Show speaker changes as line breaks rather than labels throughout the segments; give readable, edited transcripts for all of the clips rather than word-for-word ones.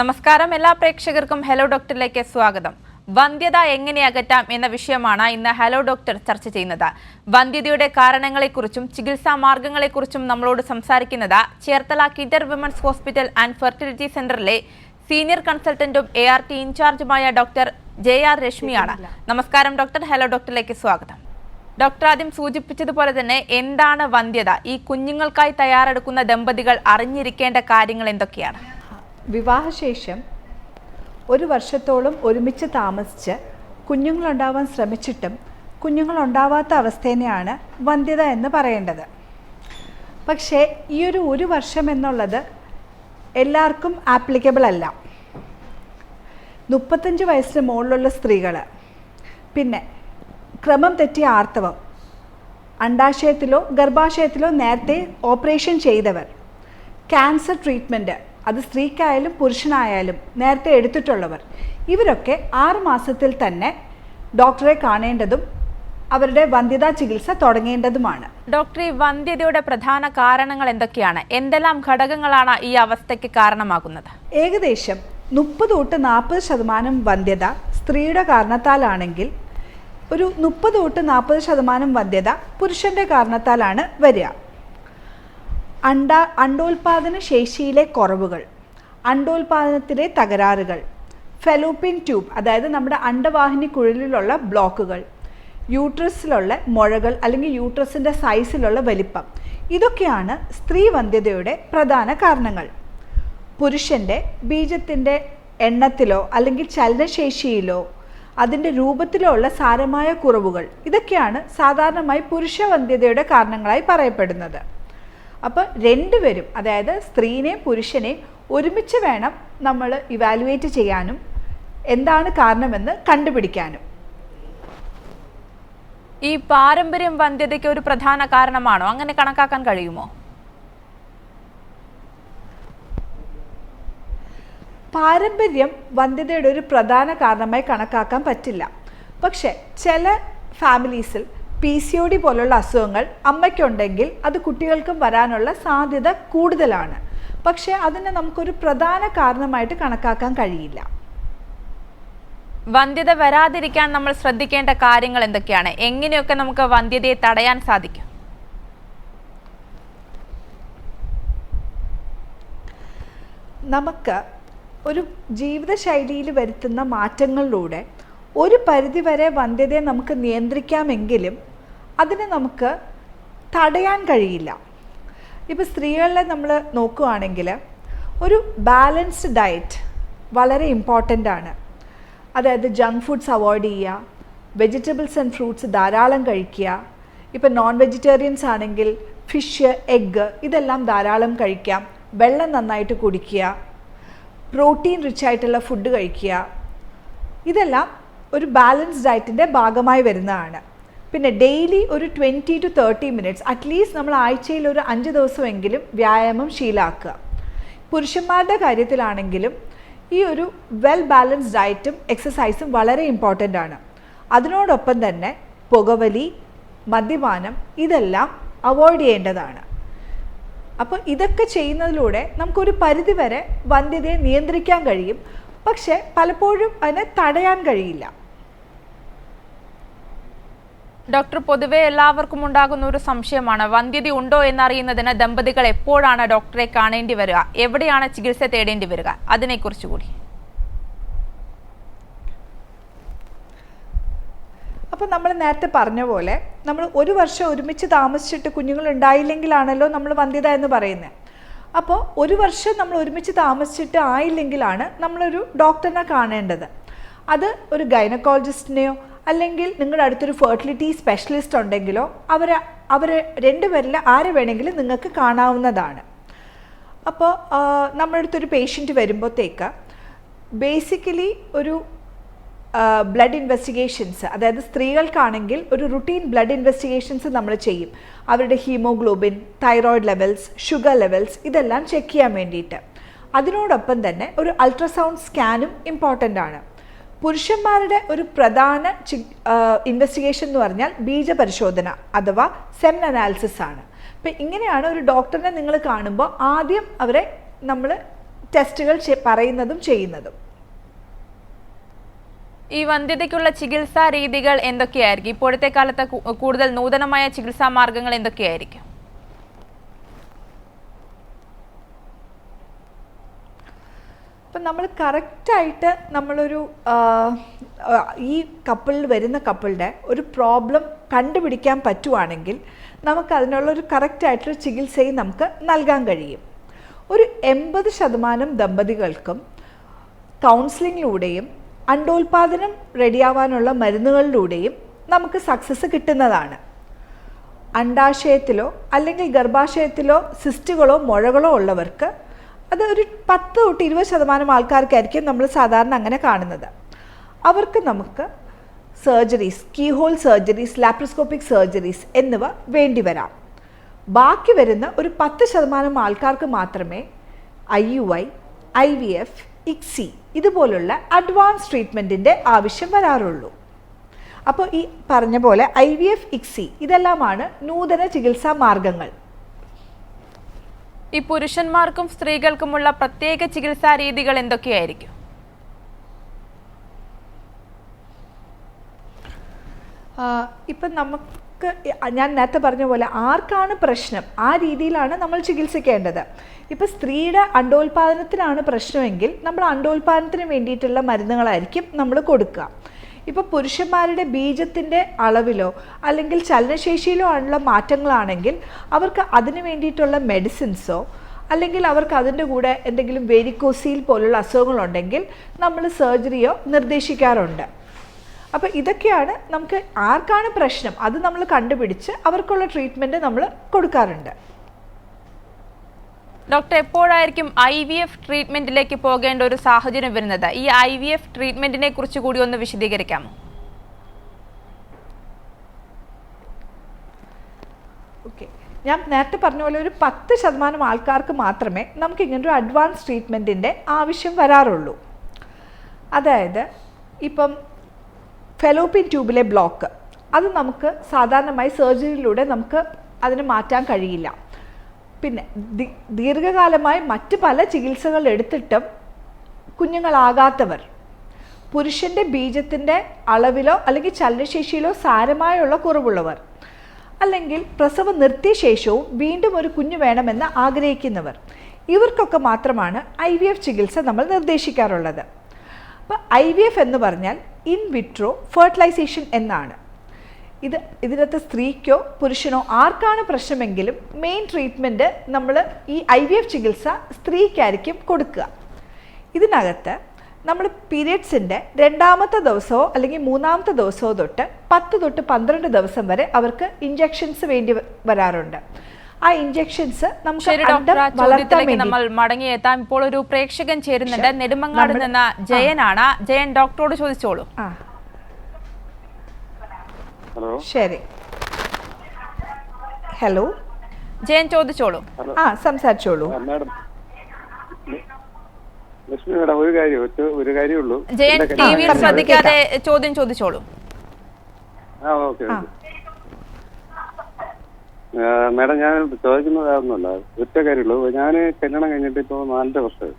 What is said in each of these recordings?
നമസ്കാരം എല്ലാ പ്രേക്ഷകർക്കും ഹലോ ഡോക്ടറിലേക്ക് സ്വാഗതം. വന്ധ്യത എങ്ങനെ അകറ്റാം എന്ന വിഷയമാണ് ഇന്ന് ഹലോ ഡോക്ടർ ചർച്ച ചെയ്യുന്നത്. വന്ധ്യതയുടെ കാരണങ്ങളെക്കുറിച്ചും ചികിത്സാ മാർഗങ്ങളെക്കുറിച്ചും നമ്മളോട് സംസാരിക്കുന്നത് ചേർത്തല കിഡർ വിമൻസ് ഹോസ്പിറ്റൽ ആൻഡ് ഫെർട്ടിലിറ്റി സെന്ററിലെ സീനിയർ കൺസൾട്ടന്റും ART ഇൻചാർജുമായ ഡോക്ടർ JR രശ്മിയാണ്. നമസ്കാരം ഡോക്ടർ, ഹലോ ഡോക്ടറിലേക്ക് സ്വാഗതം. ഡോക്ടർ ആദ്യം സൂചിപ്പിച്ചതുപോലെ തന്നെ എന്താണ് വന്ധ്യത? ഈ കുഞ്ഞുങ്ങൾക്കായി തയ്യാറെടുക്കുന്ന ദമ്പതികൾ അറിഞ്ഞിരിക്കേണ്ട കാര്യങ്ങൾ എന്തൊക്കെയാണ്?
വിവാഹശേഷം ഒരു വർഷത്തോളം ഒരുമിച്ച് താമസിച്ച് കുഞ്ഞുങ്ങളുണ്ടാവാൻ ശ്രമിച്ചിട്ടും കുഞ്ഞുങ്ങളുണ്ടാവാത്ത അവസ്ഥേനെയാണ് വന്ധ്യത എന്ന് പറയേണ്ടത്. പക്ഷേ ഈ ഒരു വർഷം എന്നുള്ളത് എല്ലാവർക്കും ആപ്ലിക്കബിൾ അല്ല. 35 വയസ്സിന് മുകളിലുള്ള സ്ത്രീകൾ, പിന്നെ ക്രമം തെറ്റിയ ആർത്തവം, അണ്ഡാശയത്തിലോ ഗർഭാശയത്തിലോ നേരത്തെ ഓപ്പറേഷൻ ചെയ്തവർ, ക്യാൻസർ ട്രീറ്റ്മെൻറ്റ് അത് സ്ത്രീക്കായാലും പുരുഷനായാലും നേരത്തെ എടുത്തിട്ടുള്ളവർ, ഇവരൊക്കെ 6 മാസത്തിൽ തന്നെ ഡോക്ടറെ കാണേണ്ടതും അവരുടെ വന്ധ്യതാ ചികിത്സ തുടങ്ങേണ്ടതുമാണ്.
ഡോക്ടർ, ഈ വന്ധ്യതയുടെ പ്രധാന കാരണങ്ങൾ എന്തൊക്കെയാണ്? എന്തെല്ലാം ഘടകങ്ങളാണ് ഈ അവസ്ഥയ്ക്ക് കാരണമാകുന്നത്?
ഏകദേശം 30-40% വന്ധ്യത സ്ത്രീയുടെ കാരണത്താലാണെങ്കിൽ ഒരു 30-40% വന്ധ്യത പുരുഷൻ്റെ കാരണത്താലാണ് വരിക. അണ്ടോൽപാദന ശേഷിയിലെ കുറവുകൾ, അണ്ടോൽപാദനത്തിലെ തകരാറുകൾ, ഫെലോപ്പിയൻ ട്യൂബ് അതായത് നമ്മുടെ അണ്ടവാഹിനി കുഴലിലുള്ള ബ്ലോക്കുകൾ, യൂട്രസിലുള്ള മുഴകൾ അല്ലെങ്കിൽ യൂട്രസിൻ്റെ സൈസിലുള്ള വലിപ്പം, ഇതൊക്കെയാണ് സ്ത്രീ വന്ധ്യതയുടെ പ്രധാന കാരണങ്ങൾ. പുരുഷൻ്റെ ബീജത്തിൻ്റെ എണ്ണത്തിലോ അല്ലെങ്കിൽ ചലനശേഷിയിലോ അതിൻ്റെ രൂപത്തിലോ ഉള്ള സാരമായ കുറവുകൾ, ഇതൊക്കെയാണ് സാധാരണമായി പുരുഷ വന്ധ്യതയുടെ കാരണങ്ങളായി പറയപ്പെടുന്നത്. അപ്പോൾ രണ്ടുപേരും, അതായത് സ്ത്രീനെയും പുരുഷനെയും ഒരുമിച്ച് വേണം നമ്മൾ ഇവാലുവേറ്റ് ചെയ്യാനും എന്താണ് കാരണമെന്ന് കണ്ടുപിടിക്കാനും.
ഈ പാരമ്പര്യം വന്ധ്യതയ്ക്ക് ഒരു പ്രധാന കാരണമാണോ? അങ്ങനെ കണക്കാക്കാൻ കഴിയുമോ?
പാരമ്പര്യം വന്ധ്യതയുടെ ഒരു പ്രധാന കാരണമായി കണക്കാക്കാൻ പറ്റില്ല. പക്ഷെ ചില ഫാമിലീസിൽ PCOD പോലുള്ള അസുഖങ്ങൾ അമ്മയ്ക്കുണ്ടെങ്കിൽ അത് കുട്ടികൾക്കും വരാനുള്ള സാധ്യത കൂടുതലാണ്. പക്ഷേ അതിനെ നമുക്കൊരു പ്രധാന കാരണമായിട്ട് കണക്കാക്കാൻ കഴിയില്ല.
വന്ധ്യത വരാതിരിക്കാൻ നമ്മൾ ശ്രദ്ധിക്കേണ്ട കാര്യങ്ങൾ എന്തൊക്കെയാണ്? എങ്ങനെയൊക്കെ നമുക്ക് വന്ധ്യതയെ തടയാൻ സാധിക്കും?
നമുക്ക് ഒരു ജീവിതശൈലിയിൽ വരുത്തുന്ന മാറ്റങ്ങളിലൂടെ ഒരു പരിധിവരെ വന്ധ്യതയെ നമുക്ക് നിയന്ത്രിക്കാമെങ്കിലും അതിനെ നമുക്ക് തടയാൻ കഴിയില്ല. ഇപ്പോൾ സ്ത്രീകളെ നമ്മൾ നോക്കുകയാണെങ്കിൽ ഒരു ബാലൻസ്ഡ് ഡയറ്റ് വളരെ ഇമ്പോർട്ടൻ്റ് ആണ്. അതായത് ജങ്ക് ഫുഡ്സ് അവോയ്ഡ് ചെയ്യുക, വെജിറ്റബിൾസ് ആൻഡ് ഫ്രൂട്ട്സ് ധാരാളം കഴിക്കുക. ഇപ്പോൾ നോൺ വെജിറ്റേറിയൻസ് ആണെങ്കിൽ ഫിഷ്, എഗ്ഗ് ഇതെല്ലാം ധാരാളം കഴിക്കാം. വെള്ളം നന്നായിട്ട് കുടിക്കുക, പ്രോട്ടീൻ റിച്ച് ആയിട്ടുള്ള ഫുഡ് കഴിക്കുക. ഇതെല്ലാം ഒരു ബാലൻസ് ഡയറ്റിൻ്റെ ഭാഗമായി വരുന്നതാണ്. പിന്നെ ഡെയിലി ഒരു 20 to 30 മിനിറ്റ്സ് അറ്റ്ലീസ്റ്റ് നമ്മൾ ആഴ്ചയിൽ ഒരു 5 ദിവസമെങ്കിലും വ്യായാമം ശീലമാക്കുക. പുരുഷന്മാരുടെ കാര്യത്തിലാണെങ്കിലും ഈ ഒരു വെൽ ബാലൻസ്ഡ് ഡയറ്റും എക്സസൈസും വളരെ ഇമ്പോർട്ടൻ്റ് ആണ്. അതിനോടൊപ്പം തന്നെ പുകവലി, മദ്യപാനം ഇതെല്ലാം അവോയ്ഡ് ചെയ്യേണ്ടതാണ്. അപ്പോൾ ഇതൊക്കെ ചെയ്യുന്നതിലൂടെ നമുക്കൊരു പരിധിവരെ വന്ധ്യതയെ നിയന്ത്രിക്കാൻ കഴിയും. പക്ഷേ പലപ്പോഴും അതിനെ തടയാൻ കഴിയില്ല.
ഡോക്ടർ, പൊതുവെ എല്ലാവർക്കും ഉണ്ടാകുന്ന ഒരു സംശയമാണ്, വന്ധ്യത ഉണ്ടോ എന്നറിയുന്നതിന് ദമ്പതികൾ എപ്പോഴാണ് ഡോക്ടറെ കാണേണ്ടി വരിക, എവിടെയാണ് ചികിത്സ തേടേണ്ടി വരിക? അതിനെക്കുറിച്ച് കൂടി.
അപ്പോൾ നമ്മൾ നേരത്തെ പറഞ്ഞ പോലെ നമ്മൾ ഒരു വർഷം ഒരുമിച്ച് താമസിച്ചിട്ട് കുഞ്ഞുങ്ങൾ ഉണ്ടായില്ലെങ്കിലാണല്ലോ നമ്മൾ വന്ധ്യത എന്ന് പറയുന്നത്. അപ്പോൾ ഒരു വർഷം നമ്മൾ ഒരുമിച്ച് താമസിച്ചിട്ട് ആയില്ലെങ്കിലാണ് നമ്മളൊരു ഡോക്ടറിനെ കാണേണ്ടത്. അത് ഒരു ഗൈനക്കോളജിസ്റ്റിനെയോ അല്ലെങ്കിൽ നിങ്ങളുടെ അടുത്തൊരു ഫെർട്ടിലിറ്റി സ്പെഷ്യലിസ്റ്റ് ഉണ്ടെങ്കിലോ അവരെ രണ്ടുപേരിൽ ആരെ വേണമെങ്കിലും നിങ്ങൾക്ക് കാണാവുന്നതാണ്. അപ്പോൾ നമ്മുടെ അടുത്തൊരു പേഷ്യൻറ്റ് വരുമ്പോഴത്തേക്ക് ബേസിക്കലി ഒരു ബ്ലഡ് ഇൻവെസ്റ്റിഗേഷൻസ്, അതായത് സ്ത്രീകൾക്കാണെങ്കിൽ ഒരു റുട്ടീൻ ബ്ലഡ് ഇൻവെസ്റ്റിഗേഷൻസ് നമ്മൾ ചെയ്യും. അവരുടെ haemoglobin, thyroid levels, sugar levels ഇതെല്ലാം ചെക്ക് ചെയ്യാൻ വേണ്ടിയിട്ട്. അതിനോടൊപ്പം തന്നെ ഒരു അൾട്രാസൗണ്ട് സ്കാനും ഇമ്പോർട്ടൻ്റ് ആണ്. പുരുഷന്മാരുടെ ഒരു പ്രധാന ഇൻവെസ്റ്റിഗേഷൻ എന്ന് പറഞ്ഞാൽ ബീജപരിശോധന അഥവാ സെമൻ അനാലിസിസ് ആണ്. അപ്പം ഇങ്ങനെയാണ് ഒരു ഡോക്ടറിനെ നിങ്ങൾ കാണുമ്പോൾ ആദ്യം അവരെ നമ്മൾ ടെസ്റ്റുകൾ പറയുന്നതും ചെയ്യുന്നതും.
ഈ വന്ധ്യതയ്ക്കുള്ള ചികിത്സാ രീതികൾ എന്തൊക്കെയായിരിക്കും? ഇപ്പോഴത്തെ കാലത്ത് കൂടുതൽ നൂതനമായ ചികിത്സാ മാർഗങ്ങൾ എന്തൊക്കെയായിരിക്കും?
അപ്പം നമ്മൾ കറക്റ്റായിട്ട് നമ്മളൊരു ഈ വരുന്ന കപ്പിളുടെ ഒരു പ്രോബ്ലം കണ്ടുപിടിക്കാൻ പറ്റുവാണെങ്കിൽ നമുക്ക് അതിനുള്ളൊരു കറക്റ്റായിട്ടൊരു ചികിത്സയും നമുക്ക് നൽകാൻ കഴിയും. ഒരു 80% ദമ്പതികൾക്കും കൗൺസിലിങ്ങിലൂടെയും അണ്ടോൽപാദനം റെഡിയാവാനുള്ള മരുന്നുകളിലൂടെയും നമുക്ക് സക്സസ് കിട്ടുന്നതാണ്. അണ്ടാശയത്തിലോ അല്ലെങ്കിൽ ഗർഭാശയത്തിലോ സിസ്റ്റുകളോ മുഴകളോ ഉള്ളവർക്ക് അത് ഒരു 10 തൊട്ട് 20% ആൾക്കാർക്കായിരിക്കും നമ്മൾ സാധാരണ അങ്ങനെ കാണുന്നത്. അവർക്ക് നമുക്ക് surgeries, keyhole surgeries, laparoscopic surgeries എന്നിവ വേണ്ടി വരാം. ബാക്കി വരുന്ന ഒരു 10% ആൾക്കാർക്ക് മാത്രമേ IUI, IVF, ICSI ഇതുപോലുള്ള അഡ്വാൻസ് ട്രീറ്റ്മെൻറ്റിൻ്റെ ആവശ്യം വരാറുള്ളൂ. അപ്പോൾ ഈ പറഞ്ഞ പോലെ IVF, ICSI ഇതെല്ലാമാണ് നൂതന ചികിത്സാ മാർഗങ്ങൾ.
ഈ പുരുഷന്മാർക്കും സ്ത്രീകൾക്കുമുള്ള പ്രത്യേക ചികിത്സാ രീതികൾ എന്തൊക്കെയായിരിക്കും?
ഇപ്പം നമുക്ക് ഞാൻ നേരത്തെ പറഞ്ഞ പോലെ ആർക്കാണ് പ്രശ്നം ആ രീതിയിലാണ് നമ്മൾ ചികിത്സിക്കേണ്ടത്. ഇപ്പം സ്ത്രീയുടെ അണ്ടോൽപാദനത്തിനാണ് പ്രശ്നമെങ്കിൽ നമ്മൾ അണ്ടോൽപാദനത്തിന് വേണ്ടിയിട്ടുള്ള മരുന്നുകളായിരിക്കും നമ്മൾ കൊടുക്കുക. ഇപ്പോൾ പുരുഷന്മാരുടെ ബീജത്തിൻ്റെ അളവിലോ അല്ലെങ്കിൽ ചലനശേഷിയിലോ ആണുള്ള മാറ്റങ്ങളാണെങ്കിൽ അവർക്ക് അതിന് വേണ്ടിയിട്ടുള്ള മെഡിസിൻസോ അല്ലെങ്കിൽ അവർക്ക് അതിൻ്റെ കൂടെ എന്തെങ്കിലും വെരിക്കോസീൽ പോലുള്ള അസുഖങ്ങളുണ്ടെങ്കിൽ നമ്മൾ സർജറിയോ നിർദ്ദേശിക്കാറുണ്ട്. അപ്പോൾ ഇതൊക്കെയാണ് നമുക്ക് ആർക്കാണ് പ്രശ്നം അത് നമ്മൾ കണ്ടുപിടിച്ച് അവർക്കുള്ള ട്രീറ്റ്മെൻറ്റ് നമ്മൾ കൊടുക്കാറുണ്ട്.
ഡോക്ടർ, എപ്പോഴായിരിക്കും IVF ട്രീറ്റ്മെന്റിലേക്ക് പോകേണ്ട ഒരു സാഹചര്യം വരുന്നത്? ഈ IVF ട്രീറ്റ്മെന്റിനെ കുറിച്ച് കൂടി ഒന്ന് വിശദീകരിക്കാമോ?
ഓക്കെ, ഞാൻ നേരത്തെ പറഞ്ഞ പോലെ ഒരു 10% ആൾക്കാർക്ക് മാത്രമേ നമുക്ക് ഇങ്ങനൊരു അഡ്വാൻസ് ട്രീറ്റ്മെൻറ്റിൻ്റെ ആവശ്യം വരാറുള്ളൂ. അതായത് ഇപ്പം ഫെലോപ്പിയൻ ട്യൂബിലെ ബ്ലോക്ക് അത് നമുക്ക് സാധാരണമായി സർജറിയിലൂടെ നമുക്ക് അതിന് മാറ്റാൻ കഴിയില്ല. പിന്നെ ദീർഘകാലമായി മറ്റ് പല ചികിത്സകൾ എടുത്തിട്ടും കുഞ്ഞുങ്ങളാകാത്തവർ, പുരുഷൻ്റെ ബീജത്തിൻ്റെ അളവിലോ അല്ലെങ്കിൽ ചലനശേഷിയിലോ സാരമായുള്ള കുറവുള്ളവർ, അല്ലെങ്കിൽ പ്രസവം നിർത്തിയ ശേഷവും വീണ്ടും ഒരു കുഞ്ഞ് വേണമെന്ന് ആഗ്രഹിക്കുന്നവർ, ഇവർക്കൊക്കെ മാത്രമാണ് IVF ചികിത്സ നമ്മൾ നിർദ്ദേശിക്കാറുള്ളത്. അപ്പോൾ IVF എന്ന് പറഞ്ഞാൽ ഇൻ വിട്രോ ഫെർട്ടിലൈസേഷൻ എന്നാണ്. ഇതിനകത്ത് സ്ത്രീക്കോ പുരുഷനോ ആർക്കാണ് പ്രശ്നമെങ്കിലും മെയിൻ ട്രീറ്റ്മെൻറ്റ് നമ്മൾ ഈ IVF ചികിത്സ സ്ത്രീക്കായിരിക്കും കൊടുക്കുക. ഇതിനകത്ത് നമ്മൾ പീരിയഡ്സിൻ്റെ 2ാമത്തെ ദിവസമോ അല്ലെങ്കിൽ 3ാമത്തെ ദിവസമോ തൊട്ട് 10 തൊട്ട് 12 ദിവസം വരെ അവർക്ക് ഇഞ്ചെക്ഷൻസ് വേണ്ടി വരാറുണ്ട്. ആ ഇഞ്ചെക്ഷൻസ് നമുക്ക്
നമ്മൾ മടങ്ങിയെത്താം. ഇപ്പോൾ ഒരു പ്രേക്ഷകൻ ചേരുന്നുണ്ട്, നെടുമങ്ങാട് നിന്ന് ജയനാണ്. ജയൻ, ഡോക്ടറോട് ചോദിച്ചോളൂ.
ശരി, ഹലോ
ജയൻ, ചോദിച്ചോളൂ.
സംസാരിച്ചോളൂ.
ഒരു കാര്യമുള്ളൂ.
ജയൻ, ടിവിയിൽ ശ്രദ്ധിക്കാതെ ചോദ്യം ചോദിച്ചോളൂ.
മാഡം, ഞാൻ ചോദിക്കുന്നതായിരുന്നല്ല, ഒറ്റ കാര്യമുള്ളൂ. ഞാൻ കല്യാണം കഴിഞ്ഞിട്ട് ഇപ്പോൾ 4 വർഷമായി.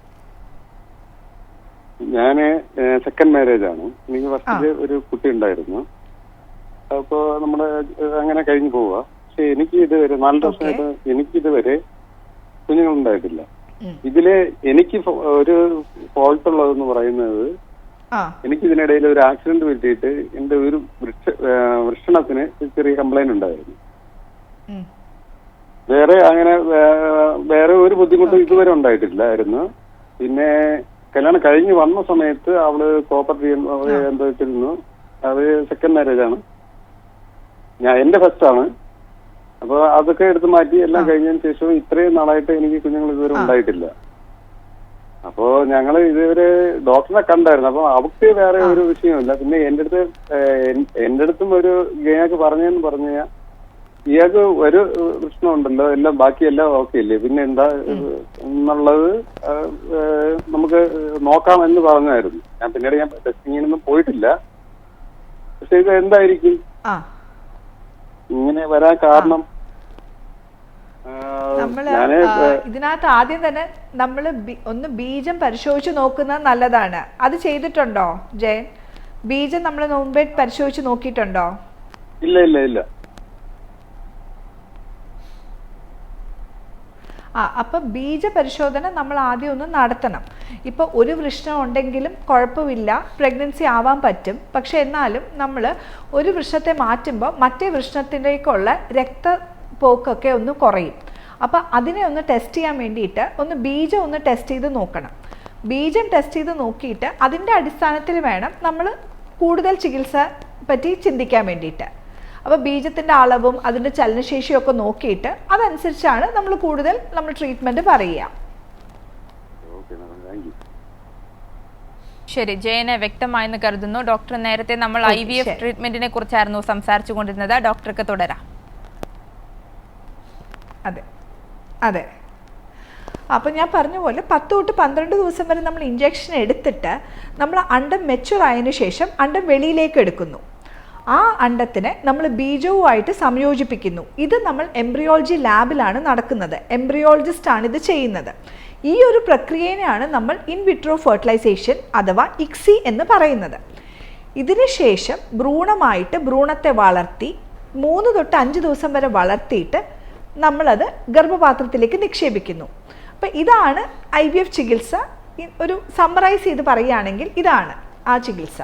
ഞാൻ സെക്കൻഡ് മാരേജ് ആണ്. എനിക്ക് ഫസ്റ്റ് ഒരു കുട്ടി ഉണ്ടായിരുന്നു. അപ്പോൾ നമ്മള് അങ്ങനെ കഴിഞ്ഞു പോവുക. പക്ഷെ എനിക്ക് ഇതുവരെ 4 വർഷമായിട്ട് എനിക്കിതുവരെ കുഞ്ഞുങ്ങളുണ്ടായിട്ടില്ല. ഇതില് എനിക്ക് ഒരു ഫോൾട്ട് ഉള്ളതെന്ന് പറയുന്നത്, എനിക്ക് ഇതിനിടയിൽ ഒരു ആക്സിഡന്റ് പറ്റിയിട്ട് എന്റെ ഒരു വൃഷണത്തിന് ചെറിയ കംപ്ലൈന്റ് ഉണ്ടായിരുന്നു. വേറെ ഒരു ബുദ്ധിമുട്ടും ഇതുവരെ ഉണ്ടായിട്ടില്ലായിരുന്നു. പിന്നെ കല്യാണം കഴിഞ്ഞ് വന്ന സമയത്ത് അവള് പ്രോപ്പർട്ടി എന്താ വെച്ചിരുന്നു. അത് സെക്കൻഡ് മാരേജ് ആണ്. എന്റെ ഫസ്റ്റ് ആണ്. അപ്പൊ അതൊക്കെ എടുത്ത് മാറ്റി എല്ലാം കഴിഞ്ഞതിന് ശേഷം ഇത്രയും നാളായിട്ട് എനിക്ക് കുഞ്ഞുങ്ങൾ ഇതുവരെ ഉണ്ടായിട്ടില്ല. അപ്പോ ഞങ്ങള് ഇതുവരെ ഡോക്ടറെ കണ്ടായിരുന്നു. അപ്പൊ അവർക്ക് വേറെ ഒരു വിഷയമില്ല. പിന്നെ എന്റെ അടുത്തും ഒരു ഗേനൊക്കെ പറഞ്ഞെന്ന് പറഞ്ഞു കഴിഞ്ഞാൽ ഇയാൾക്ക് ഒരു പ്രശ്നമുണ്ടല്ലോ, എല്ലാം ബാക്കിയെല്ലാം ഓക്കെ അല്ലേ, പിന്നെ എന്താ എന്നുള്ളത് നമുക്ക് നോക്കാമെന്ന് പറഞ്ഞായിരുന്നു. ഞാൻ പിന്നീട് ടെസ്റ്റിങ്ങിനൊന്നും പോയിട്ടില്ല. പക്ഷെ ഇത് എന്തായിരിക്കും ഇങ്ങനെ വരാൻ കാരണം?
നമ്മള് ഇതിനകത്ത് ആദ്യം തന്നെ നമ്മൾ ഒന്ന് ബീജം പരിശോധിച്ച് നോക്കുന്നത് നല്ലതാണ്. അത് ചെയ്തിട്ടുണ്ടോ ജയൻ? ബീജം നമ്മൾ മുമ്പേ പരിശോധിച്ച് നോക്കിയിട്ടുണ്ടോ?
ഇല്ല ഇല്ല ഇല്ല.
അപ്പം ബീജ പരിശോധന നമ്മൾ ആദ്യം ഒന്ന് നടത്തണം. ഇപ്പോൾ ഒരു വൃഷ്ണം ഉണ്ടെങ്കിലും കുഴപ്പമില്ല, പ്രഗ്നൻസി ആവാൻ പറ്റും. പക്ഷെ എന്നാലും നമ്മൾ ഒരു വൃഷ്ണത്തെ മാറ്റുമ്പോൾ മറ്റേ വൃഷ്ണത്തിലേക്കുള്ള രക്തപ്പോക്കൊക്കെ ഒന്ന് കുറയും. അപ്പോൾ അതിനെ ഒന്ന് ടെസ്റ്റ് ചെയ്യാൻ വേണ്ടിയിട്ട് ഒന്ന് ബീജം ഒന്ന് ടെസ്റ്റ് ചെയ്ത് നോക്കണം. ബീജം ടെസ്റ്റ് ചെയ്ത് നോക്കിയിട്ട് അതിൻ്റെ അടിസ്ഥാനത്തിൽ വേണം നമ്മൾ കൂടുതൽ ചികിത്സ പറ്റി ചിന്തിക്കാൻ വേണ്ടിയിട്ട്. അപ്പോൾ ബീജത്തിൻ്റെ അളവും അതിൻ്റെ ചലനശേഷിയും ഒക്കെ നോക്കിയിട്ട് അതനുസരിച്ചാണ് നമ്മൾ ട്രീറ്റ്മെൻറ്റ് പറയുക.
ശരി, ജയനെ വ്യക്തമായെന്ന് കരുതുന്നു. ഡോക്ടർ, നേരത്തെ നമ്മൾ IVF ട്രീറ്റ്മെന്റിനെ കുറിച്ചായിരുന്നു സംസാരിച്ചു കൊണ്ടിരുന്നത്. ഡോക്ടർക്ക് തുടരാം.
അതെ അതെ അപ്പോൾ ഞാൻ പറഞ്ഞ പോലെ 10 തൊട്ട് 12 ദിവസം വരെ നമ്മൾ ഇഞ്ചക്ഷൻ എടുത്തിട്ട് നമ്മൾ അണ്ടം മെച്ചുവർ ആയതിനു ശേഷം അണ്ടം വെളിയിലേക്ക് എടുക്കുന്നു. ആ അണ്ടത്തിനെ നമ്മൾ ബീജവുമായിട്ട് സംയോജിപ്പിക്കുന്നു. ഇത് നമ്മൾ എംബ്രിയോളജി ലാബിലാണ് നടക്കുന്നത്. എംബ്രിയോളജിസ്റ്റ് ആണ് ഇത് ചെയ്യുന്നത്. ഈ ഒരു പ്രക്രിയയാണ് നമ്മൾ ഇൻ വിട്രോ ഫെർട്ടിലൈസേഷൻ അഥവാ ICSI എന്ന് പറയുന്നത്. ഇതിനുശേഷം ഭ്രൂണത്തെ വളർത്തി 3 തൊട്ട് 5 ദിവസം വരെ വളർത്തിയിട്ട് നമ്മളത് ഗർഭപാത്രത്തിലേക്ക് നിക്ഷേപിക്കുന്നു. അപ്പം ഇതാണ് IVF ചികിത്സ. ഒരു സമ്മറൈസ് ചെയ്ത് പറയുകയാണെങ്കിൽ ഇതാണ് ആ ചികിത്സ.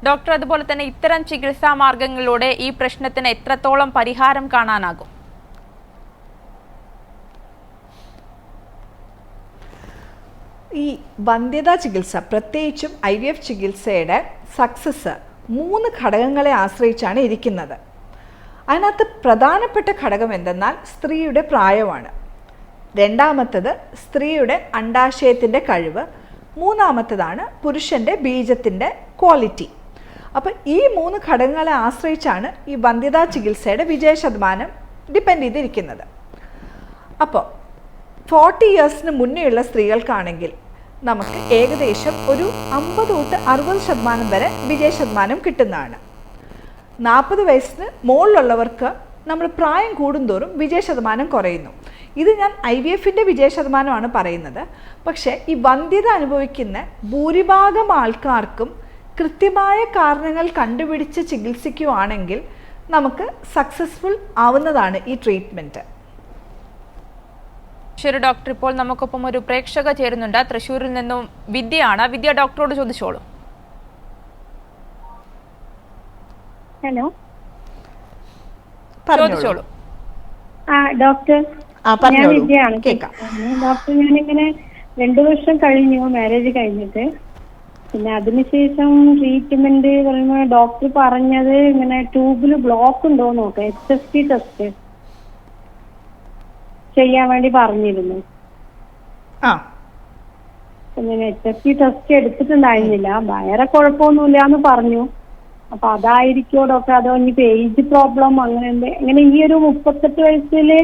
ഡോക്ടർ, അതുപോലെ തന്നെ ഇത്തരം ചികിത്സാ മാർഗങ്ങളിലൂടെ ഈ പ്രശ്നത്തിന് എത്രത്തോളം പരിഹാരം കാണാനാകും?
ഈ വന്ധ്യതാ ചികിത്സ, പ്രത്യേകിച്ചും IVF ചികിത്സയുടെ സക്സസ് 3 ഘടകങ്ങളെ ആശ്രയിച്ചാണ് ഇരിക്കുന്നത്. അതിനകത്ത് പ്രധാനപ്പെട്ട ഘടകം എന്തെന്നാൽ സ്ത്രീയുടെ പ്രായമാണ്. രണ്ടാമത്തത് സ്ത്രീയുടെ അണ്ഡാശയത്തിൻ്റെ കഴിവ്. മൂന്നാമത്തതാണ് പുരുഷൻ്റെ ബീജത്തിൻ്റെ ക്വാളിറ്റി. അപ്പോൾ ഈ 3 ഘടകങ്ങളെ ആശ്രയിച്ചാണ് ഈ വന്ധ്യതാ ചികിത്സയുടെ വിജയശതമാനം ഡിപ്പെൻഡ് ചെയ്തിരിക്കുന്നത്. അപ്പോൾ 40 ഇയേഴ്സിന് മുന്നേയുള്ള സ്ത്രീകൾക്കാണെങ്കിൽ നമുക്ക് ഏകദേശം ഒരു 50 തൊട്ട് 60% വരെ വിജയശതമാനം കിട്ടുന്നതാണ്. 40 വയസ്സിന് മുകളിലുള്ളവർക്ക് നമ്മൾ പ്രായം കൂടുന്തോറും വിജയശതമാനം കുറയുന്നു. ഇത് ഞാൻ IVFൻ്റെ വിജയശതമാനമാണ് പറയുന്നത്. പക്ഷേ ഈ വന്ധ്യത അനുഭവിക്കുന്ന ഭൂരിഭാഗം ആൾക്കാർക്കും കൃത്യമായ കാരണങ്ങൾ കണ്ടുപിടിച്ച് ചികിത്സിക്കുകയാണെങ്കിൽ നമുക്ക് സക്സസ്ഫുൾ ആവുന്നതാണ് ഈ ട്രീറ്റ്മെൻറ്റ്.
ശരി ഡോക്ടർ, ഇപ്പോൾ നമുക്കൊപ്പം ഒരു പ്രേക്ഷക ചേരുന്നുണ്ട്. തൃശ്ശൂരിൽ നിന്നും വിദ്യയാണ്. വിദ്യ, ഡോക്ടറോട് ചോദിച്ചോളൂ.
ഹലോ,
ചോദിച്ചോളൂ.
ഡോക്ടർ, ഞാൻ വിദ്യയാണ്. ഡോക്ടർ, ഞാനിങ്ങനെ 2 വർഷം കഴിഞ്ഞു മാരേജ് കഴിഞ്ഞിട്ട്. പിന്നെ അതിനുശേഷം ട്രീറ്റ്മെന്റ് പറയുമ്പോൾ ഡോക്ടർ പറഞ്ഞത് ഇങ്ങനെ ട്യൂബിൽ ബ്ലോക്ക് ഉണ്ടോ നോക്കാം, HSG ടെസ്റ്റ് ചെയ്യാൻ വേണ്ടി പറഞ്ഞിരുന്നു. ഞാൻ HSG ടെസ്റ്റ് എടുത്തിട്ടുണ്ടായിരുന്നില്ല. വേറെ കുഴപ്പമൊന്നുമില്ല എന്ന് പറഞ്ഞു. അപ്പൊ അതായിരിക്കോ ഡോക്ടർ, അതോ ഇനിയിപ്പോ ഏജ് പ്രോബ്ലം അങ്ങനെ ഈ ഒരു 38 വയസ്സില്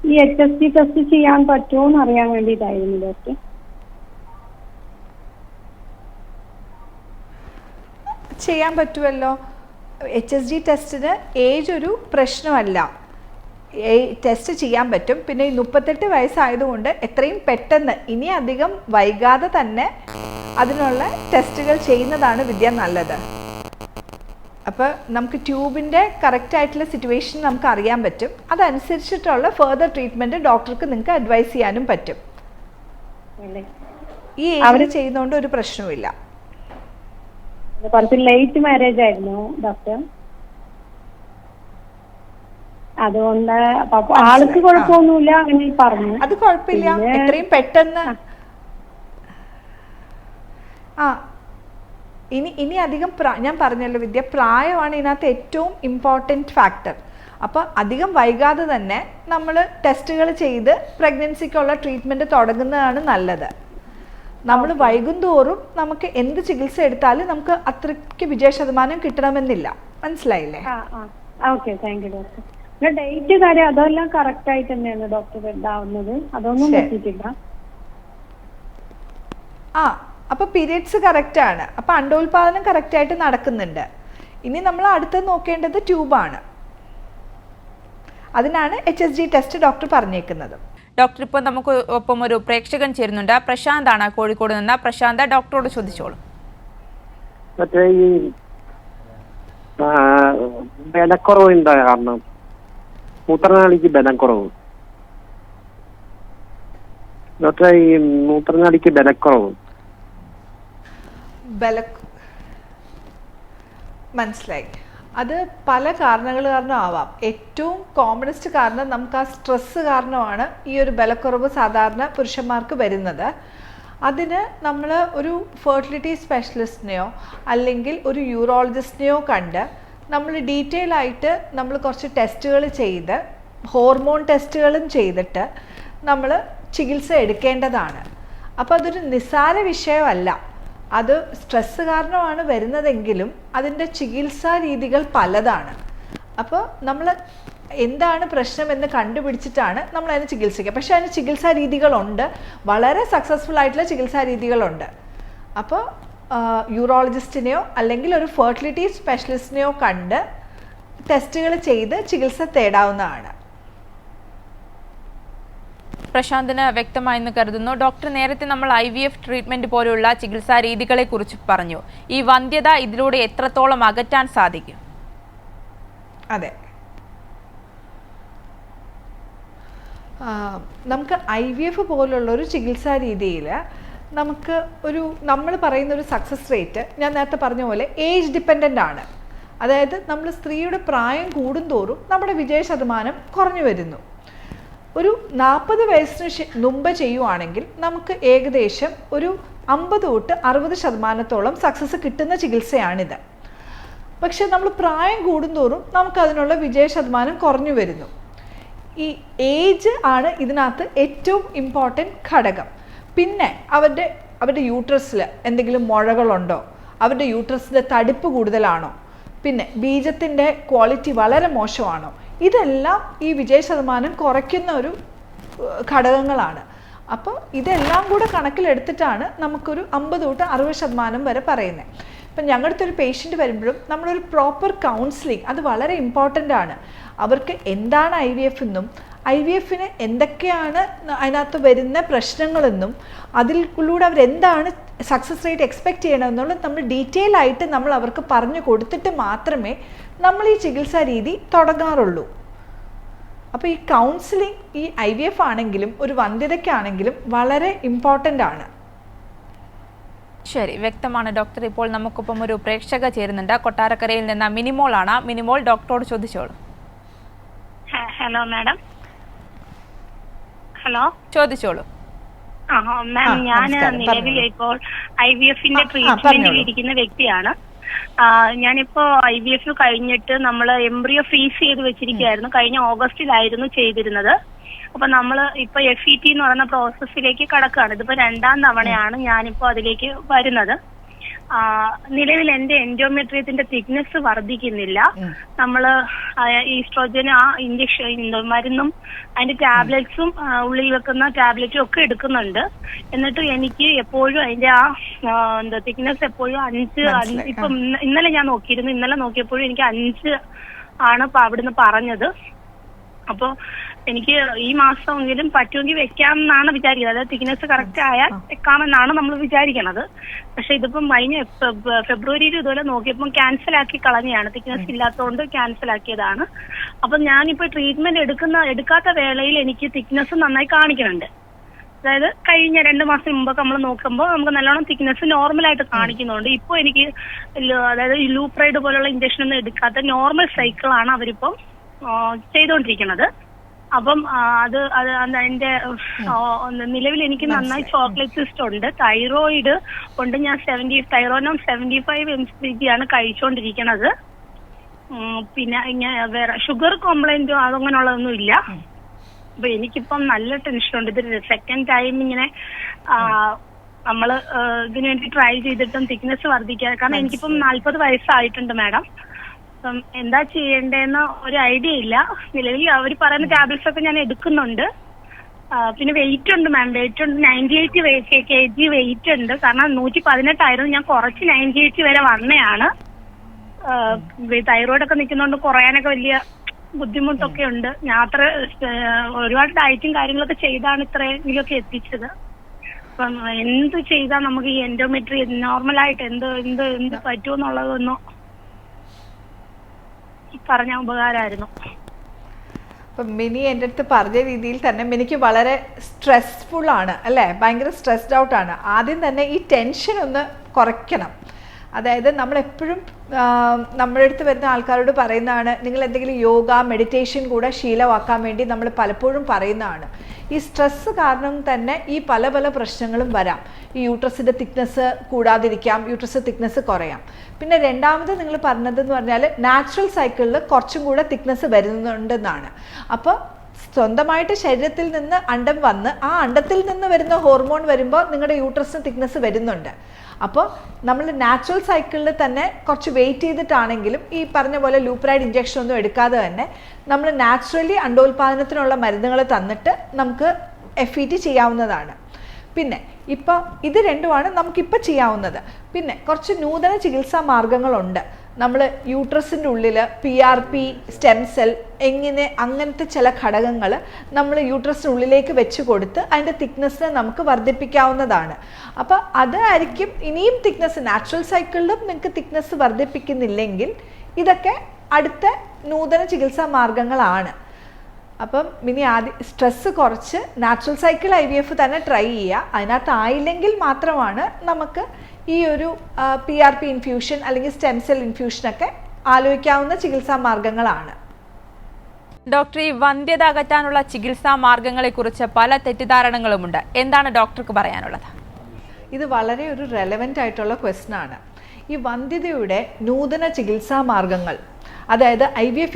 ഈ HSG ടെസ്റ്റ് ചെയ്യാൻ പറ്റുമോ എന്ന് അറിയാൻ വേണ്ടിയിട്ടായിരുന്നു ഡോക്ടർ.
ചെയ്യാൻ പറ്റുമല്ലോ. HSG ടെസ്റ്റിന് ഏജ് ഒരു പ്രശ്നമല്ല, ടെസ്റ്റ് ചെയ്യാൻ പറ്റും. പിന്നെ ഈ 38 വയസ്സായതുകൊണ്ട് എത്രയും പെട്ടെന്ന് ഇനി അധികം വൈകാതെ തന്നെ അതിനുള്ള ടെസ്റ്റുകൾ ചെയ്യുന്നതാണ് വിദ്യ നല്ലത്. അപ്പോൾ നമുക്ക് ട്യൂബിൻ്റെ കറക്റ്റായിട്ടുള്ള സിറ്റുവേഷൻ നമുക്ക് അറിയാൻ പറ്റും. അതനുസരിച്ചിട്ടുള്ള ഫെർദർ ട്രീറ്റ്മെൻറ്റ് ഡോക്ടർക്ക് നിങ്ങൾക്ക് അഡ്വൈസ് ചെയ്യാനും പറ്റും. ഈ ഏജിൽ ചെയ്യുന്നതുകൊണ്ട് ഒരു പ്രശ്നവുമില്ല.
കുറച്ച് ലേറ്റ് മാരേജ് ആയിരുന്നു ഡോക്ടർ, അതുകൊണ്ട് ആൾക്ക് കുഴപ്പമൊന്നുമില്ല അങ്ങനെ പറഞ്ഞു.
അത് കുഴപ്പമില്ല, എത്രയും പെട്ടെന്ന് ഇനി അധികം ഞാൻ പറഞ്ഞല്ലോ വിദ്യ, പ്രായമാണ് ഇതിനകത്ത് ഏറ്റവും ഇമ്പോർട്ടൻറ്റ് ഫാക്ടർ. അപ്പോൾ അധികം വൈകാതെ തന്നെ നമ്മൾ ടെസ്റ്റുകൾ ചെയ്ത് പ്രഗ്നൻസിക്കുള്ള ട്രീറ്റ്മെൻറ്റ് തുടങ്ങുന്നതാണ് നല്ലത്. നമ്മൾ വൈകുന്തോറും നമുക്ക് എന്ത് ചികിത്സ എടുത്താലും നമുക്ക് അത്രയ്ക്ക് വിജയശതമാനം കിട്ടണമെന്നില്ല. മനസ്സിലായില്ലേ?
Okay, thank you doctor. Date കാര്യം അതെല്ലാം കറക്റ്റ് ആയിട്ട് തന്നെയാണ് ഡോക്ടർ ഇതാവുന്നത്, അതൊന്നും പറ്റിയിട്ടില്ല.
അപ്പോൾ പീരിയഡ്സ് കറക്റ്റാണ്, അപ്പോൾ അണ്ടോൽപാദനം കറക്റ്റായിട്ട് നടക്കുന്നുണ്ട്. ഇനി നമ്മൾ അടുത്ത് നോക്കേണ്ടത് ട്യൂബാണ്. അതിനാണ് HSG ടെസ്റ്റ് ഡോക്ടർ പറഞ്ഞേക്കുന്നത്.
ഡോക്ടർ, ഇപ്പോൾ നമുക്ക് ഒപ്പം ഒരു പ്രേക്ഷകൻ ചേരുന്നുണ്ട്. പ്രശാന്താണ് കോഴിക്കോട് നിന്ന്. പ്രശാന്ത്, ഡോക്ടറോട് ചോദിച്ചോളൂ.
മറ്റേ ഈ ബലക്കുറവിന്റെ കാരണം മൂത്രനാളിക്ക് ബലക്കുറവ്. ഡോക്ടറെ, ഈ മൂത്രനാളിക്ക് ബലക്കുറവ്
മനസ്സിലായി. അത് പല കാരണങ്ങൾ കാരണം ആവാം. ഏറ്റവും കോമണസ്റ്റ് കാരണം നമുക്ക് ആ സ്ട്രെസ് കാരണമാണ് ഈ ഒരു ബലക്കുറവ് സാധാരണ പുരുഷന്മാർക്ക് വരുന്നത്. അതിന് നമ്മൾ ഒരു ഫെർട്ടിലിറ്റി സ്പെഷ്യലിസ്റ്റിനെയോ അല്ലെങ്കിൽ ഒരു യൂറോളജിസ്റ്റിനെയോ കണ്ട് നമ്മൾ ഡീറ്റെയിൽ ആയിട്ട് നമ്മൾ കുറച്ച് ടെസ്റ്റുകൾ ചെയ്ത് ഹോർമോൺ ടെസ്റ്റുകളും ചെയ്തിട്ട് നമ്മൾ ചികിത്സ എടുക്കേണ്ടതാണ്. അപ്പോൾ അതൊരു നിസ്സാര വിഷയമല്ല. അത് സ്ട്രെസ് കാരണമാണ് വരുന്നതെങ്കിലും അതിൻ്റെ ചികിത്സാ രീതികൾ പലതാണ്. അപ്പോൾ നമ്മൾ എന്താണ് പ്രശ്നമെന്ന് കണ്ടുപിടിച്ചിട്ടാണ് നമ്മൾ അതിന് ചികിത്സിക്കുക. പക്ഷേ അതിന് ചികിത്സാ രീതികളുണ്ട്, വളരെ സക്സസ്ഫുൾ ആയിട്ടുള്ള ചികിത്സാ രീതികളുണ്ട്. അപ്പോൾ യൂറോളജിസ്റ്റിനെയോ അല്ലെങ്കിൽ ഒരു ഫെർട്ടിലിറ്റി സ്പെഷ്യലിസ്റ്റിനെയോ കണ്ട് ടെസ്റ്റുകൾ ചെയ്ത് ചികിത്സ തേടാവുന്നതാണ്.
പ്രശാന്തിന് വ്യക്തമായെന്ന് കരുതുന്നു. ഡോക്ടർ, നേരത്തെ നമ്മൾ IVF ട്രീറ്റ്മെന്റ് പോലെയുള്ള ചികിത്സാ രീതികളെ കുറിച്ച് പറഞ്ഞു. ഈ വന്ധ്യത ഇതിലൂടെ എത്രത്തോളം അകറ്റാൻ സാധിക്കും?
അതെ, നമുക്ക് IVF പോലുള്ള ഒരു ചികിത്സാ രീതിയിൽ നമുക്ക് നമ്മൾ പറയുന്ന ഒരു സക്സസ് റേറ്റ് ഞാൻ നേരത്തെ പറഞ്ഞ പോലെ ഏജ് ഡിപ്പെൻഡൻ്റ് ആണ്. അതായത് നമ്മൾ സ്ത്രീയുടെ പ്രായം കൂടുന്തോറും നമ്മുടെ വിജയ ശതമാനം കുറഞ്ഞു വരുന്നു. ഒരു 40 വയസ്സിന് മുമ്പ് ചെയ്യുവാണെങ്കിൽ നമുക്ക് ഏകദേശം ഒരു 50 തൊട്ട് 60% സക്സസ് കിട്ടുന്ന ചികിത്സയാണിത്. പക്ഷെ നമ്മൾ പ്രായം കൂടുന്തോറും നമുക്കതിനുള്ള വിജയ ശതമാനം കുറഞ്ഞു വരുന്നു. ഈ ഏജ് ആണ് ഇതിനകത്ത് ഏറ്റവും ഇമ്പോർട്ടൻറ്റ് ഘടകം. പിന്നെ അവരുടെ യൂട്രസിൽ എന്തെങ്കിലും മുഴകളുണ്ടോ, അവരുടെ യൂട്രസിൻ്റെ തടിപ്പ് കൂടുതലാണോ, പിന്നെ ബീജത്തിൻ്റെ ക്വാളിറ്റി വളരെ മോശമാണോ, ഇതെല്ലാം ഈ വിജയ ശതമാനം കുറയ്ക്കുന്ന ഒരു ഘടകങ്ങളാണ്. അപ്പോൾ ഇതെല്ലാം കൂടെ കണക്കിലെടുത്തിട്ടാണ് നമുക്കൊരു 50 തൊട്ട് 60% വരെ പറയുന്നത്. ഇപ്പം ഞങ്ങളുടെ അടുത്തൊരു പേഷ്യൻ്റ് വരുമ്പോഴും നമ്മളൊരു പ്രോപ്പർ കൗൺസിലിംഗ് അത് വളരെ ഇമ്പോർട്ടൻ്റ് ആണ്. അവർക്ക് എന്താണ് IVF എന്നും IVFന് എന്തൊക്കെയാണ് അതിനകത്ത് വരുന്ന പ്രശ്നങ്ങളെന്നും അതിലൂടെ അവരെന്താണ് സക്സസ് റേറ്റ് എക്സ്പെക്റ്റ് ചെയ്യണമെന്നുള്ളത് നമ്മൾ ഡീറ്റെയിൽ ആയിട്ട് നമ്മൾ അവർക്ക് പറഞ്ഞു കൊടുത്തിട്ട് മാത്രമേ നമ്മൾ ഈ ചികിത്സാ രീതി തുടങ്ങാറുള്ളൂ. അപ്പോൾ ഈ കൗൺസിലിംഗ് ഈ IVF ആണെങ്കിലും ഒരു വന്ധ്യതയ്ക്കാണെങ്കിലും വളരെ ഇമ്പോർട്ടൻ്റ് ആണ്.
ശരി, വ്യക്തമാണ് ഡോക്ടർ. ഇപ്പോൾ നമുക്കൊപ്പം ഒരു പ്രേക്ഷക ചേരുന്നുണ്ട്. കൊട്ടാരക്കരയിൽ നിന്ന് മിനിമോളാണ്. മിനിമോൾ, ഡോക്ടറോട് ചോദിച്ചോളൂ.
Hello madam. ഹലോ,
ചോദിച്ചോളൂ.
മാം, ഞാൻ നിലവിൽ ഇപ്പോൾ IVFന്റെ ട്രീറ്റ്മെന്റിൽ ഇരിക്കുന്ന വ്യക്തിയാണ്. ഞാനിപ്പോ IVF കഴിഞ്ഞിട്ട് നമ്മൾ എംബ്രിയോ ഫ്രീസ് ചെയ്ത് വെച്ചിരിക്കുകയായിരുന്നു. കഴിഞ്ഞ ഓഗസ്റ്റിലായിരുന്നു ചെയ്തിരുന്നത്. അപ്പൊ നമ്മൾ ഇപ്പൊ FET എന്ന് പറയുന്ന പ്രോസസ്സിലേക്ക് കടക്കുകയാണ്. ഇതിപ്പോ 2ാം തവണയാണ് ഞാനിപ്പോ അതിലേക്ക് വരുന്നത്. നിലവിൽ എന്റെ എൻഡോമെട്രിയത്തിന്റെ തിക്നെസ് വർദ്ധിക്കുന്നില്ല. നമ്മള് ഈസ്ട്രോജൻ ഇഞ്ചക്ഷൻ മരുന്നും അതിന്റെ ടാബ്ലറ്റ്സും ഉള്ളിൽ വെക്കുന്ന ടാബ്ലറ്റും ഒക്കെ എടുക്കുന്നുണ്ട്. എന്നിട്ട് എനിക്ക് എപ്പോഴും അതിന്റെ തിക്നെസ് എപ്പോഴും 5 ഇപ്പൊ ഇന്നലെ ഞാൻ നോക്കിയിരുന്നു. ഇന്നലെ നോക്കിയപ്പോഴും എനിക്ക് 5 ആണ് അവിടുന്ന് പറഞ്ഞത്. അപ്പൊ എനിക്ക് ഈ മാസമെങ്കിലും പറ്റുമെങ്കിൽ വെക്കാമെന്നാണ് വിചാരിക്കുന്നത്. അതായത് തിക്നെസ് കറക്റ്റ് ആയാൽ വെക്കാമെന്നാണ് നമ്മൾ വിചാരിക്കണത്. പക്ഷെ ഇതിപ്പം കഴിഞ്ഞ ഫെബ്രുവരിയിൽ ഇതുപോലെ നോക്കിയപ്പോൾ ക്യാൻസൽ ആക്കി കളഞ്ഞതാണ്. തിക്നെസ് ഇല്ലാത്തതുകൊണ്ട് ക്യാൻസൽ ആക്കിയതാണ്. അപ്പൊ ഞാനിപ്പോ ട്രീറ്റ്മെന്റ് എടുക്കാത്ത വേളയിൽ എനിക്ക് തിക്നെസ് നന്നായി കാണിക്കുന്നുണ്ട്. അതായത് കഴിഞ്ഞ 2 മാസം മുമ്പൊക്കെ നമ്മൾ നോക്കുമ്പോൾ നമുക്ക് നല്ലോണം തിക്നെസ് നോർമലായിട്ട് കാണിക്കുന്നുണ്ട്. ഇപ്പോൾ എനിക്ക് അതായത് ലൂപ്രൈഡ് പോലുള്ള ഇഞ്ചക്ഷൻ ഒന്നും എടുക്കാത്ത നോർമൽ സൈക്കിളാണ് അവരിപ്പം ചെയ്തുകൊണ്ടിരിക്കുന്നത്. അപ്പം അതിന്റെ നിലവിൽ എനിക്ക് നന്നായി ചോക്ലേറ്റ് സിസ്റ്റ് ഉണ്ട്, തൈറോയിഡ് ഉണ്ട്. ഞാൻ തൈറോയിഡും 75 mg ആണ് കഴിച്ചുകൊണ്ടിരിക്കുന്നത്. പിന്നെ ഇങ്ങനെ വേറെ ഷുഗർ കംപ്ലൈന്റോ അതങ്ങനെയുള്ളതൊന്നും ഇല്ല. അപ്പൊ എനിക്കിപ്പം നല്ല ടെൻഷനുണ്ട്. ഇത് 2nd ടൈം ഇങ്ങനെ നമ്മള് ഇതിനു വേണ്ടി ട്രൈ ചെയ്തിട്ടും തിക്നെസ് വർദ്ധിക്കാൻ. കാരണം എനിക്കിപ്പം 40 വയസ്സായിട്ടുണ്ട് മാഡം. എന്താ ചെയ്യേണ്ടതെന്ന് ഒരു ഐഡിയ ഇല്ല. നിലവിൽ അവർ പറയുന്ന ടാബ്ലറ്റ്സ് ഒക്കെ ഞാൻ എടുക്കുന്നുണ്ട്. പിന്നെ വെയിറ്റ് ഉണ്ട് മാം, വെയിറ്റ് ഉണ്ട് 98 kg വെയിറ്റ് ഉണ്ട്. കാരണം 118 ആയിരുന്നു, ഞാൻ കുറച്ച് 98 വരെ വന്നതാണ്. തൈറോയിഡ് ഒക്കെ നിൽക്കുന്നതുകൊണ്ട് കുറയാനൊക്കെ വലിയ ബുദ്ധിമുട്ടൊക്കെ ഉണ്ട്. ഞാൻ അത്ര ഒരുപാട് ഡയറ്റും കാര്യങ്ങളൊക്കെ ചെയ്താണ് ഇത്രയെങ്കിലുമൊക്കെ എത്തിച്ചത്. അപ്പം എന്ത് ചെയ്താൽ നമുക്ക് ഈ എൻഡോമെട്രി നോർമലായിട്ട് എന്ത് എന്ത് എന്ത് പറ്റുമെന്നുള്ളതൊന്നും പറഞ്ഞ ഉപകാരമായിരുന്നു.
അപ്പം മിനി എൻ്റെ അടുത്ത് പറഞ്ഞ രീതിയിൽ തന്നെ മിനിക്ക് വളരെ സ്ട്രെസ്ഫുൾ ആണ് അല്ലേ, ഭയങ്കര സ്ട്രെസ്ഡ് ഔട്ടാണ്. ആദ്യം തന്നെ ഈ ടെൻഷൻ ഒന്ന് കുറയ്ക്കണം. അതായത് നമ്മളെപ്പോഴും നമ്മുടെ അടുത്ത് വരുന്ന ആൾക്കാരോട് പറയുന്നതാണ്, നിങ്ങൾ എന്തെങ്കിലും യോഗ മെഡിറ്റേഷൻ കൂടെ ശീലമാക്കാൻ വേണ്ടി നമ്മൾ പലപ്പോഴും പറയുന്നതാണ്. ഈ സ്ട്രെസ്സ് കാരണം തന്നെ ഈ പല പല പ്രശ്നങ്ങളും വരാം. ഈ യൂട്രസിൻ്റെ തിക്നെസ് കൂടാതിരിക്കാം, യൂട്രസ് തിക്നെസ് കുറയാം. പിന്നെ രണ്ടാമത് നിങ്ങൾ പറഞ്ഞതെന്ന് പറഞ്ഞാൽ നാച്ചുറൽ സൈക്കിളിൽ കുറച്ചും കൂടെ തിക്നെസ് വരുന്നുണ്ടെന്നാണ്. അപ്പോൾ സ്വന്തമായിട്ട് ശരീരത്തിൽ നിന്ന് അണ്ടം വന്ന് ആ അണ്ടത്തിൽ നിന്ന് വരുന്ന ഹോർമോൺ വരുമ്പോൾ നിങ്ങളുടെ യൂട്രസിന് തിക്നെസ് വരുന്നുണ്ട്. അപ്പോൾ നമ്മൾ നാച്ചുറൽ സൈക്കിളിൽ തന്നെ കുറച്ച് വെയിറ്റ് ചെയ്തിട്ടാണെങ്കിലും ഈ പറഞ്ഞ പോലെ ലൂപ്രൈഡ് ഇഞ്ചക്ഷൻ ഒന്നും എടുക്കാതെ തന്നെ നമ്മൾ നാച്ചുറലി അണ്ടോൽപാദനത്തിനുള്ള മരുന്നുകൾ തന്നിട്ട് നമുക്ക് FET ചെയ്യാവുന്നതാണ്. പിന്നെ ഇപ്പോൾ ഇത് രണ്ടുമാണ് നമുക്കിപ്പോൾ ചെയ്യാവുന്നത്. പിന്നെ കുറച്ച് നൂതന ചികിത്സാ മാർഗങ്ങളുണ്ട്. നമ്മൾ യൂട്രസിൻ്റെ ഉള്ളിൽ PRP, സ്റ്റെം സെൽ അങ്ങനത്തെ ചില ഘടകങ്ങൾ നമ്മൾ യൂട്രസിനുള്ളിലേക്ക് വെച്ച് കൊടുത്ത് അതിൻ്റെ തിക്നെസ്സിനെ നമുക്ക് വർദ്ധിപ്പിക്കാവുന്നതാണ്. അപ്പോൾ അതായിരിക്കും ഇനിയും തിക്നെസ് നാച്ചുറൽ സൈക്കിളിലും നിങ്ങൾക്ക് തിക്നെസ് വർദ്ധിപ്പിക്കുന്നില്ലെങ്കിൽ ഇതൊക്കെ അടുത്ത നൂതന ചികിത്സാ മാർഗങ്ങളാണ്. അപ്പം ഇനി ആദ്യം സ്ട്രെസ്സ് കുറച്ച് നാച്ചുറൽ സൈക്കിൾ IVF തന്നെ ട്രൈ ചെയ്യുക. അതിനകത്ത് ആയില്ലെങ്കിൽ മാത്രമാണ് നമുക്ക് ഈ ഒരു PRP ഇൻഫ്യൂഷൻ അല്ലെങ്കിൽ സ്റ്റെം സെൽ ഇൻഫ്യൂഷനൊക്കെ ആലോചിക്കാവുന്ന ചികിത്സാ മാർഗങ്ങളാണ്.
ഡോക്ടർ, ഈ വന്ധ്യത അകറ്റാനുള്ള ചികിത്സാ മാർഗങ്ങളെക്കുറിച്ച് പല തെറ്റിദ്ധാരണകളുമുണ്ട്. എന്താണ് ഡോക്ടർക്ക് പറയാനുള്ളത്?
ഇത് വളരെ ഒരു റെലവൻ്റ് ആയിട്ടുള്ള ക്വസ്റ്റ്യൻ ആണ്. ഈ വന്ധ്യതയുടെ നൂതന ചികിത്സാ മാർഗങ്ങൾ, അതായത് IVF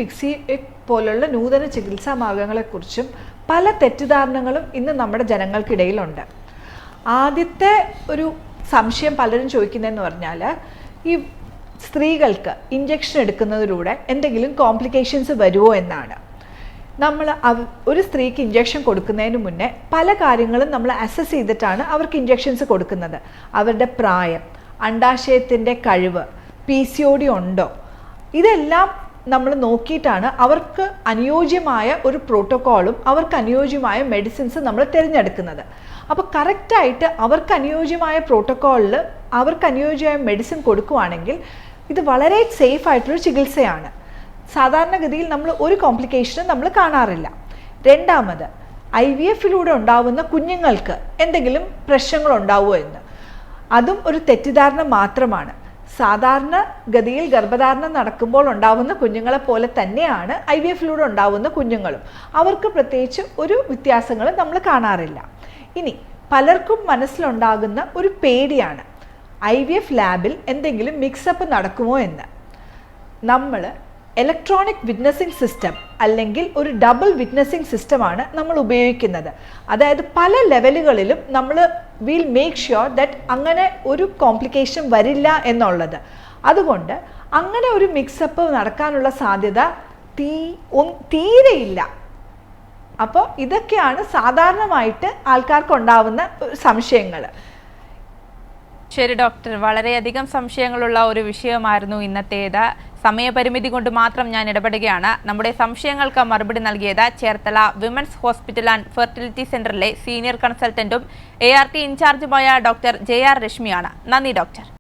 പോലുള്ള നൂതന ചികിത്സാ മാർഗങ്ങളെക്കുറിച്ചും പല തെറ്റിദ്ധാരണകളും ഇന്ന് നമ്മുടെ ജനങ്ങൾക്കിടയിലുണ്ട്. ആദ്യത്തെ ഒരു സംശയം പലരും ചോദിക്കുന്നതെന്ന് പറഞ്ഞാൽ, ഈ സ്ത്രീകൾക്ക് ഇഞ്ചക്ഷൻ എടുക്കുന്നതിലൂടെ എന്തെങ്കിലും കോംപ്ലിക്കേഷൻസ് വരുമോ എന്നാണ്. നമ്മൾ ഒരു സ്ത്രീക്ക് ഇഞ്ചക്ഷൻ കൊടുക്കുന്നതിന് മുന്നേ പല കാര്യങ്ങളും നമ്മൾ അസസ് ചെയ്തിട്ടാണ് അവർക്ക് ഇഞ്ചക്ഷൻസ് കൊടുക്കുന്നത്. അവരുടെ പ്രായം, അണ്ഡാശയത്തിൻ്റെ കഴിവ്, PCOD ഉണ്ടോ, ഇതെല്ലാം നമ്മൾ നോക്കിയിട്ടാണ് അവർക്ക് അനുയോജ്യമായ ഒരു പ്രോട്ടോക്കോളും അവർക്ക് അനുയോജ്യമായ മെഡിസിൻസ് നമ്മൾ തിരഞ്ഞെടുക്കുന്നത്. അപ്പോൾ കറക്റ്റായിട്ട് അവർക്ക് അനുയോജ്യമായ പ്രോട്ടോക്കോളിൽ അവർക്ക് അനുയോജ്യമായ മെഡിസിൻ കൊടുക്കുകയാണെങ്കിൽ ഇത് വളരെ സേഫ് ആയിട്ടൊരു ചികിത്സയാണ്. സാധാരണഗതിയിൽ നമ്മൾ ഒരു കോംപ്ലിക്കേഷനും നമ്മൾ കാണാറില്ല. രണ്ടാമത്, IVF-ലൂടെ ഉണ്ടാവുന്ന കുഞ്ഞുങ്ങൾക്ക് എന്തെങ്കിലും പ്രശ്നങ്ങളുണ്ടാവുമോ എന്ന്, അതും ഒരു തെറ്റിദ്ധാരണ മാത്രമാണ്. സാധാരണ ഗതിയിൽ ഗർഭധാരണം നടക്കുമ്പോൾ ഉണ്ടാവുന്ന കുഞ്ഞുങ്ങളെ പോലെ തന്നെയാണ് IVF-ലൂടെ ഉണ്ടാവുന്ന കുഞ്ഞുങ്ങളും. അവർക്ക് പ്രത്യേകിച്ച് ഒരു വ്യത്യാസങ്ങളും നമ്മൾ കാണാറില്ല. ഇനി പലർക്കും മനസ്സിലുണ്ടാകുന്ന ഒരു പേടിയാണ് IVF ലാബിൽ എന്തെങ്കിലും മിക്സപ്പ് നടക്കുമോ എന്ന്. നമ്മൾ ഇലക്ട്രോണിക് വിറ്റ്നസിംഗ് സിസ്റ്റം അല്ലെങ്കിൽ ഒരു ഡബിൾ വിറ്റ്നസിംഗ് സിസ്റ്റമാണ് നമ്മൾ ഉപയോഗിക്കുന്നത്. അതായത് പല ലെവലുകളിലും നമ്മൾ വിൽ മേക്ക് ഷ്യൂർ ദാറ്റ് അങ്ങനെ ഒരു കോംപ്ലിക്കേഷൻ വരില്ല എന്നുള്ളത്. അതുകൊണ്ട് അങ്ങനെ ഒരു മിക്സപ്പ് നടക്കാനുള്ള സാധ്യത തീരെയില്ല. അപ്പോൾ ഇതൊക്കെയാണ് സാധാരണമായിട്ട് ആൾക്കാർക്ക് ഉണ്ടാവുന്ന സംശയങ്ങൾ.
ശരി ഡോക്ടർ, വളരെയധികം സംശയങ്ങളുള്ള ഒരു വിഷയമായിരുന്നു ഇന്നത്തേത്. സമയപരിമിതി കൊണ്ട് മാത്രം ഞാൻ ഇടപെടുകയാണ്. നമ്മുടെ സംശയങ്ങൾക്ക് മറുപടി നൽകിയത് Cherthala women's hospital and fertility സെന്ററിലെ സീനിയർ കൺസൾട്ടന്റും ART ഇൻചാർജുമായ ഡോക്ടർ JR രശ്മിയാണ്. നന്ദി ഡോക്ടർ.